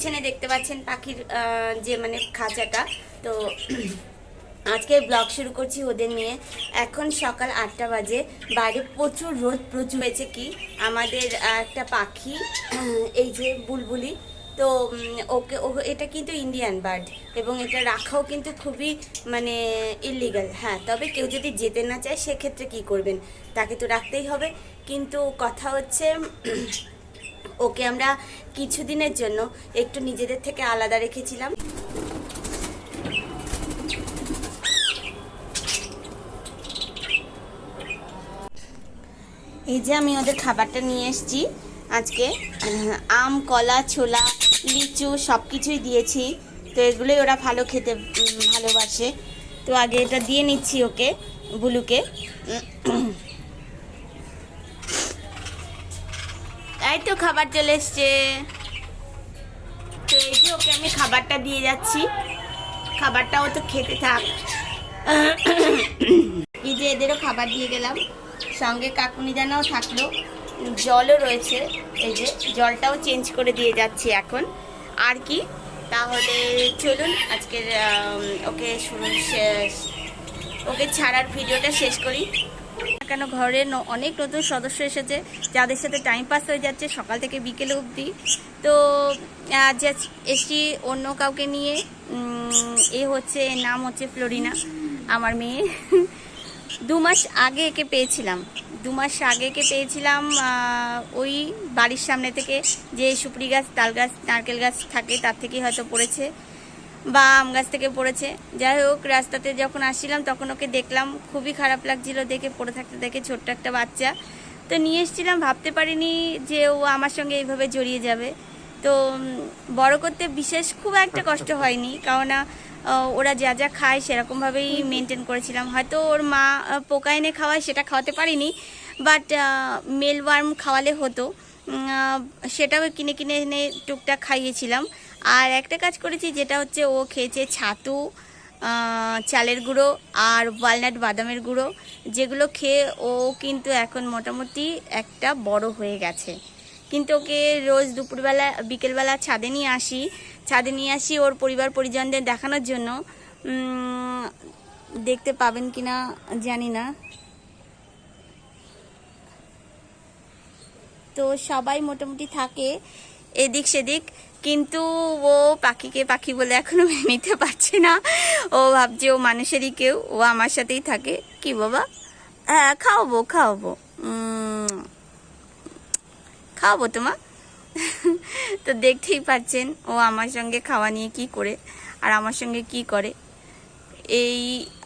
পিছনে দেখতে পাচ্ছেন পাখির যে মানে খাঁচাটা। তো আজকে ব্লগ শুরু করছি ওদের নিয়ে। এখন সকাল 8টা বাজে, বাইরে প্রচুর রোদ, প্রচুর হয়েছে কি আমাদের একটা পাখি, এই যে বুলবুলি। তো ওকে এটা কিন্তু ইন্ডিয়ান বার্ড এবং এটা রাখাও কিন্তু খুবই মানে ইলিগাল। হ্যাঁ, তবে কেউ যদি যেতে না চায় সেক্ষেত্রে কি করবেন, তাকে তো রাখতেই হবে। কিন্তু কথা হচ্ছে ওকে আমরা কিছুদিনের জন্য একটু নিজেদের থেকে আলাদা রেখেছিলাম। এই যে আমি ওদের খাবারটা নিয়ে এসেছি আজকে, আম, কলা, ছোলা, লিচু সব কিছুই দিয়েছি। তো এগুলোই ওরা ভালো খেতে ভালোবাসে। তো আগে এটা দিয়ে নিচ্ছি ওকে, বুলুকে। এই তো খাবার চলে এসছে। তো এই যে ওকে আমি খাবারটা দিয়ে যাচ্ছি, খাবারটাও তো খেতে থাক। এই যে এদেরও খাবার দিয়ে গেলাম, সঙ্গে কাকুনি দানাও থাকলো, জলও রয়েছে। এই যে জলটাও চেঞ্জ করে দিয়ে যাচ্ছি এখন। আর কি, তাহলে চলুন আজকের ওকে ওকে ছাড়ার ভিডিওটা শেষ করি। কেন ঘরে অনেক নতুন সদস্য এসেছে, যাদের সাথে টাইম পাস হয়ে যাচ্ছে সকাল থেকে বিকেলে অবধি। তো আজ এসছি অন্য কাউকে নিয়ে। এ হচ্ছে, নাম হচ্ছে ফ্লোরিনা, আমার মেয়ে। 2 মাস আগে একে পেয়েছিলাম, 2 মাস আগে একে পেয়েছিলাম ওই বাড়ির সামনে থেকে, যে সুপারি গাছ, তাল গাছ, নারকেল গাছ থাকে তার থেকেই হয়তো পড়েছে, বা আম গাছ থেকে পড়েছে। যাই হোক, রাস্তাতে যখন আসছিলাম তখন ওকে দেখলাম, খুবই খারাপ লাগছিল দেখে, পড়ে থাকতে দেখে, ছোট্ট একটা বাচ্চা। তো নিয়ে এসেছিলাম, ভাবতে পারিনি যে ও আমার সঙ্গে এইভাবে জড়িয়ে যাবে। তো বড় করতে বিশেষ খুব একটা কষ্ট হয়নি, কারণ ওরা যা যা খায় সেরকমভাবেই মেনটেন করেছিলাম। হয়তো ওর মা পোকা এনে খাওয়ায়, সেটা খাওয়াতে পারিনি, বাট মেলওয়ার্ম খাওয়ালে হতো, সেটাও কিনে কিনে এনে টুকটাক খাইয়েছিলাম। আর একটা কাজ করেছি, যেটা হচ্ছে ও খেয়েছে ছাতু, চালের গুঁড়ো আর ওয়ালনাট বাদামের গুঁড়ো, যেগুলো খেয়ে ও কিন্তু এখন মোটামুটি একটা বড় হয়ে গেছে। কিন্তু ওকে রোজ দুপুরবেলা বিকেলবেলা ছাদে নিয়ে আসি ওর পরিবার পরিজনদের দেখানোর জন্য। দেখতে পাবেন কিনা জানি না। তো সবাই মোটামুটি থাকে এদিক সেদিক, কিন্তু ও পাখিকে পাখি বলে এখনো মেনে নিতে পারছে না। ও ভাবছে ও মানুষেরই কেউ, ও আমার সাথেই থাকে। কি বাবা? হ্যাঁ, খাওয়াবো খাওয়াবো তোমা। তো দেখতেই পাচ্ছেন ও আমার সঙ্গে খাওয়া নিয়ে কি করে, আর আমার সঙ্গে কি করে। এই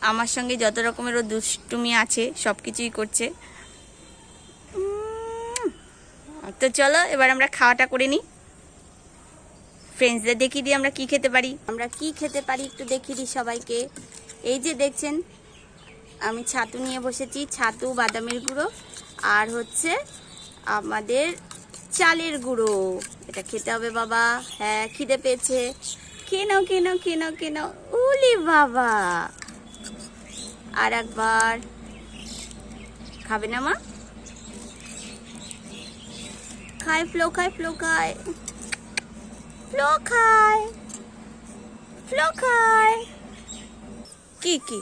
আমার সঙ্গে যত রকমের ও দুষ্টুমি আছে সব কিছুই করছে। তো চলো এবার আমরা খাওয়াটা করে নিই, ফ্রেন্ডসদের দেখিয়ে দিই আমরা কি খেতে পারি, একটু দেখিয়ে দিই সবাইকে। এই যে দেখছেন, আমি ছাতু নিয়ে বসেছি, ছাতু, বাদামের গুঁড়ো আর হচ্ছে আমাদের চালের গুঁড়ো। এটা খেতে হবে বাবা। হ্যাঁ, খিদে পেয়েছে, খেয়ে নাও। উলি বাবা, আর একবার খাবে না মা? ফ্লো খায়। কি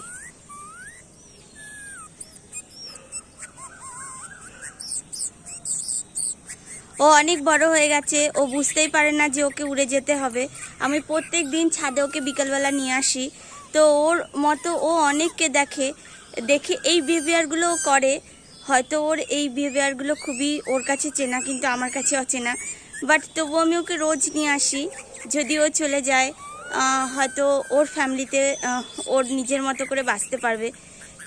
ও অনেক বড় হয়ে গেছে, ও বুঝতেই পারে না যে ওকে উড়ে যেতে হবে। আমি প্রত্যেক দিন ছাদে ওকে বিকালবেলা নিয়ে আসি। তো ওর মতো ও অনেককে দেখে এই বিহেভিয়ারগুলো করে। হয়তো ওর এই বিহেভিয়ারগুলো খুবই ওর কাছে চেনা, কিন্তু আমার কাছে অচেনা। বাট তবুও আমি ওকে রোজ নিয়ে আসি। যদি ও চলে যায়, হয়তো ওর ফ্যামিলিতে ওর নিজের মতো করে বাঁচতে পারবে,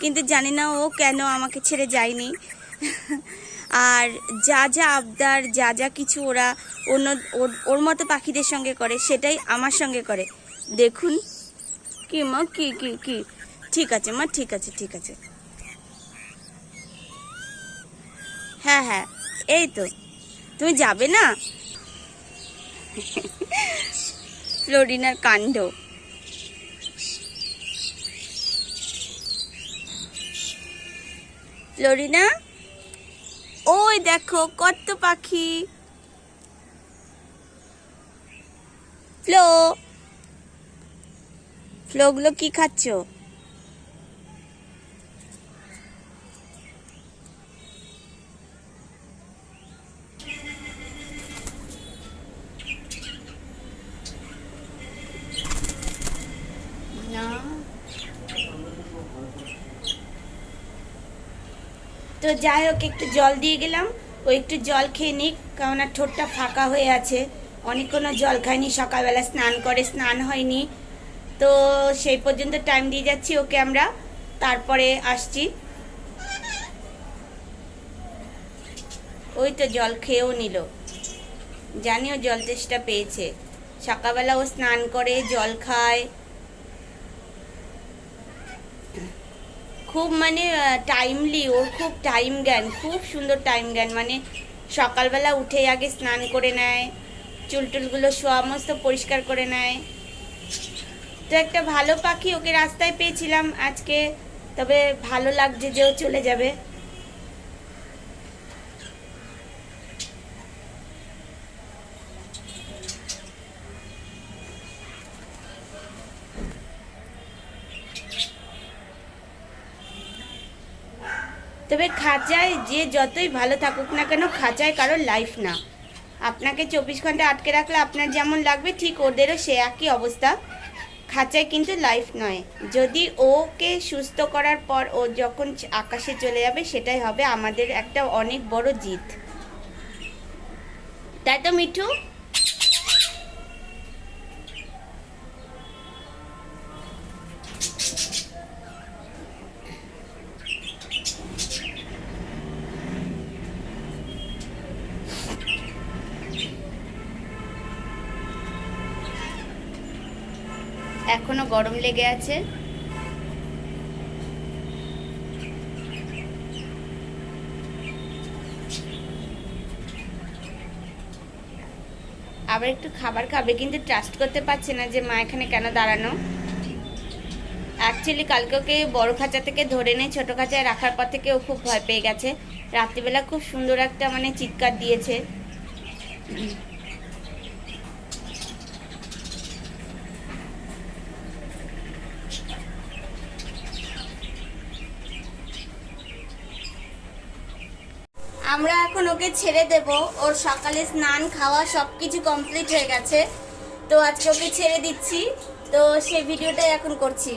কিন্তু জানি না ও কেন আমাকে ছেড়ে যায়নি। আর যা আবদার, যা কিছু ওরা ওর মতো পাখিদের সঙ্গে করে, সেটাই আমার সঙ্গে করে। দেখুন কি মা, কি ঠিক আছে মা, ঠিক আছে। হ্যাঁ, এই তো, তুমি যাবে না? ফ্লোরিনার কাণ্ড। ফ্লোরিনা, ওই দেখো কত পাখি। ফ্লো, ফ্লোগুলো কি খাচ্ছ? না তো যাই হোক, একটু জল দিয়ে গেলাম, ও একটু জল খেয়ে নিক, কারণ আর ঠোঁটটা ফাঁকা হয়ে আছে, অনেকক্ষণ জল খায়নি, সকালবেলা স্নান করে, স্নান হয়নি, তো সেই পর্যন্ত টাইম দিয়ে যাচ্ছি ওকে আমরা, তারপরে আসছি। ওই তো জল খেয়েও নিল, জানিও জল তেষ্টা পেয়েছে, সকালবেলা ও স্নান করে জল খায়, খুব মানে টাইমলি, ওর খুব টাইম জ্ঞান, খুব সুন্দর টাইম জ্ঞান, মানে সকালবেলা উঠে আগে স্নান করে নেয়, চুলটুলগুলো সমস্ত পরিষ্কার করে নেয়। তো একটা ভালো পাখি, ওকে রাস্তায় পেয়েছিলাম আজকে, তবে ভালো লাগছে যে ও চলে যাবে। তবে খাঁচায় যে যতই ভালো থাকুক না কেন, খাঁচায় কারোর লাইফ না। আপনাকে 24 ঘন্টা আটকে রাখলে আপনার যেমন লাগবে, ঠিক ওদেরও সে একই অবস্থা, খাঁচায় কিন্তু লাইফ নয়। যদি ওকে সুস্থ করার পর ও যখন আকাশে চলে যাবে, সেটাই হবে আমাদের একটা অনেক বড় জিত, তাই তো মিঠু? এখনো গরম লেগে আছে, আবার একটু খাবার খাবে, কিন্তু ট্রাস্ট করতে পারছে না যে মা এখানে কেন দাঁড়ানো। অ্যাকচুয়ালি কালকে ওকে বড় খাঁচা থেকে ধরে নেই, ছোটো খাঁচায় রাখার পর থেকে ও খুব ভয় পেয়ে গেছে, রাত্রিবেলা খুব সুন্দর একটা মানে চিৎকার দিয়েছে। আমরা এখন ওকে ছেড়ে দেব, ওর সকালে স্নান খাওয়া সব কিছু কমপ্লিট হয়ে গেছে, তো আজকে ওকে ছেড়ে দিচ্ছি, তো সেই ভিডিওটাই এখন করছি।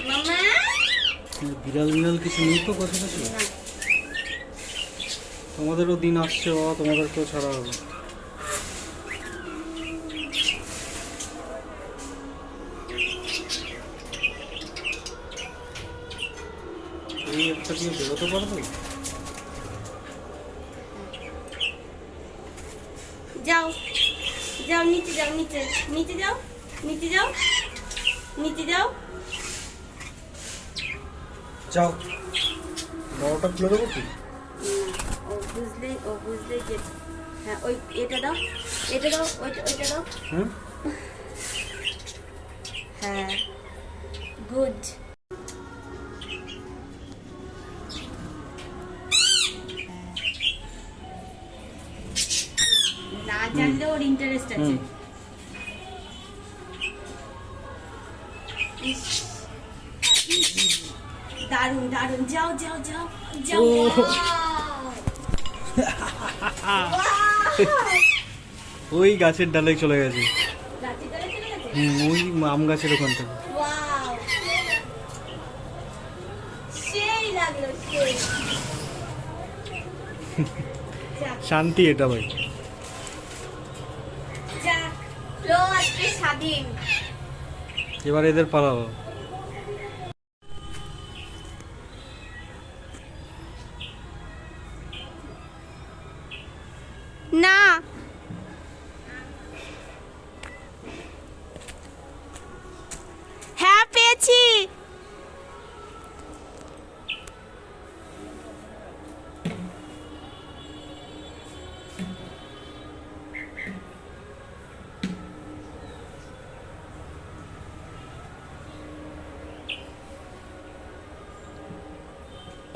মামা বিড়াল বিড়াল কিছু নেই তো কথা কিছু? তোমাদেরও দিন আসছে, বাবা, তোমাদেরকেও ছাড়া হবে। এই একটা দিয়ে বেরোতে পারবে? যাও যাও, নিচে যাও, নিচে নিচে যাও, নিচে যাও, নিচে যাও। যাও, বড়টা খুলে দেবো কি? ও বুঝলে যে হ্যাঁ, ওই এটা দাও, এটা দাও, ওইটা দাও। হ্যাঁ, গুড। না জানলে ওর ইন্টারেস্ট আছে। দারুন দারুন, যাও যাও যাও যাও। ওই গাছের ডালে চলে গেছে। গাছের ডালে চলে গেছে? ওই আম গাছের ওখান থেকে। ওয়াও, সেই লাগলো, সেই। শান্তি এটা ভাই। যাক, লো আজকে স্বাধীন। এবার এদের পালাবো। না, হ্যাঁ পেয়েছি।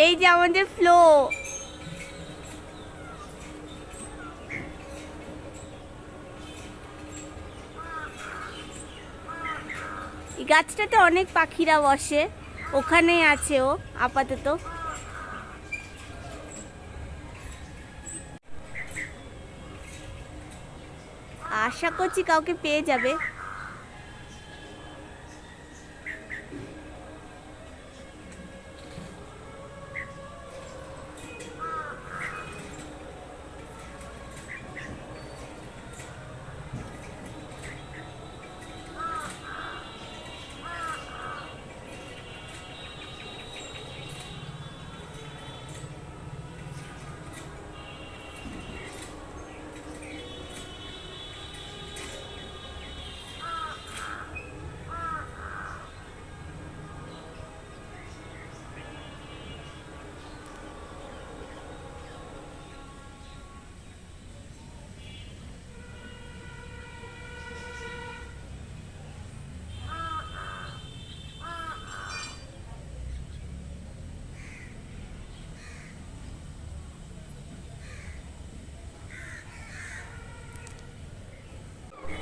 এই যে আমাদের ফ্লো। এই গাছটাতে অনেক পাখিরা বসে, ওখানেই আছে ও আপাতত। আশা করছি কাউকে পেয়ে যাবে।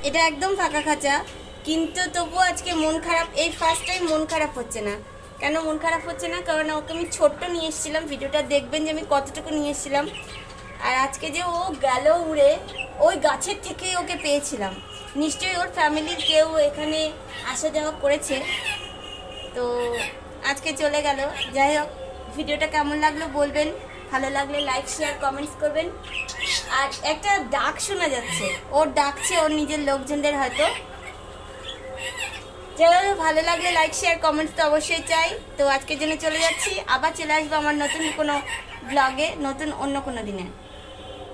এটা একদম ফাঁকা খাঁচা, কিন্তু তবুও আজকে মন খারাপ। এই ফার্স্ট টাইম মন খারাপ হচ্ছে না। কেন মন খারাপ হচ্ছে না? কারণ ওকে আমি ছোট্ট নিয়ে এসেছিলাম, ভিডিওটা দেখবেন যে আমি কতটুকু নিয়ে এসেছিলাম। আর আজকে যে ও গেল উড়ে, ওই গাছের থেকেই ওকে পেয়েছিলাম। নিশ্চয়ই ওর ফ্যামিলির কেউ এখানে আসা যাওয়া করেছে, তো আজকে চলে গেল। যাই হোক, ভিডিওটা কেমন লাগলো বলবেন, ভালো লাগলে লাইক শেয়ার কমেন্টস করবেন। আর একটা ডাক শোনা যাচ্ছে, ওর ডাকছে ওর নিজের লোকজনদের হয়তো। যাই ভালো লাগলে লাইক শেয়ার কমেন্টস তো অবশ্যই চাই। তো আজকের জন্য চলে যাচ্ছি, আবার চলে আসবো আমার নতুন কোনো ব্লগে, নতুন অন্য কোনো দিনে।